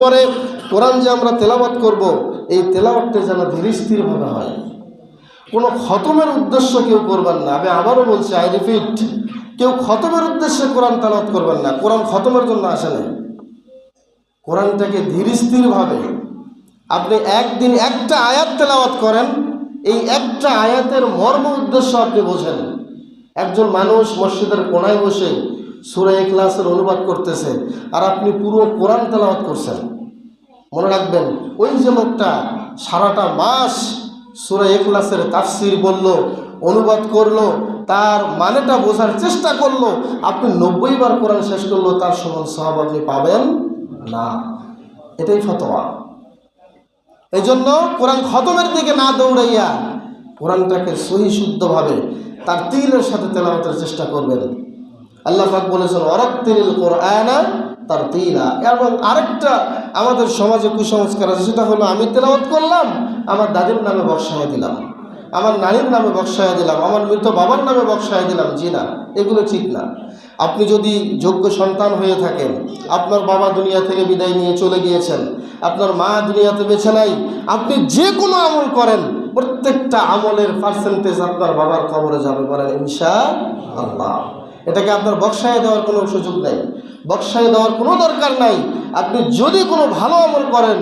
পরে কোরআন যে আমরা তেলাওয়াত করব, এই তেলাওয়াতটা যেন ধীরস্থিরভাবে হয়। কোনো খতমের উদ্দেশ্য কেউ করবেন না। আমি আবারও বলছি, আই রিপিট, কেউ খতমের উদ্দেশ্যে কোরআন তেলাওয়াত করবেন না। কোরআন খতমের জন্য আসে না। কোরআনটাকে ধীরস্থিরভাবে আপনি একদিন একটা আয়াত তেলাওয়াত করেন, এই একটা আয়াতের মর্ম উদ্দেশ্য আপনি বোঝেন। একজন মানুষ মসজিদের কোনায় বসে সূরা ইখলাসের অনুবাদ করতেছে, আর আপনি পুরো কোরআন তেলাওয়াত করছেন। মনে রাখবেন, ওই যে লোকটা সারাটা মাস সূরা ইখলাসের তাফসীর বলল, অনুবাদ করলো, তার মানেটা বোঝার চেষ্টা করলো, আপনি 90 বার কোরআন শেষ করলো, তার সমান সওয়াব আপনি পাবেন না। এটাই ফতোয়া। এই জন্য কোরআন খতমের দিকে না দৌড়াইয়া কোরআনটাকে সহি শুদ্ধভাবে তার তিলের সাথে তেলাওয়াতের চেষ্টা করবেন। আল্লাহ পাক বলেছেন, ওয়ারাত্তিলিল কুরআনা তারতিলা। এবং আরেকটা আমাদের সমাজে কুসংস্কার আছে, সেটা হলো আমি তেলাওয়াত করলাম, আমার দাদির নামে বক্সায় দিলাম, আমার নানির নামে বক্সায় দিলাম, আমার মৃত বাবার নামে বক্সায় দিলাম। জি না, এগুলো ঠিক না। আপনি যদি যোগ্য সন্তান হয়ে থাকেন, আপনার বাবা দুনিয়া থেকে বিদায় নিয়ে চলে গিয়েছেন, আপনার মা দুনিয়াতে বেঁচে নাই, আপনি যে কোনো আমল করেন, প্রত্যেকটা আমলের পার্সেন্টেজ আপনার বাবার কবরে যাবে, বলেন ইনশাআল্লাহ। এটাকে আপনার বক্সায় দেওয়ার কোনো সুযোগ নেই, বক্সায় দেওয়ার কোনো দরকার নাই। আপনি যদি কোনো ভালো আমল করেন,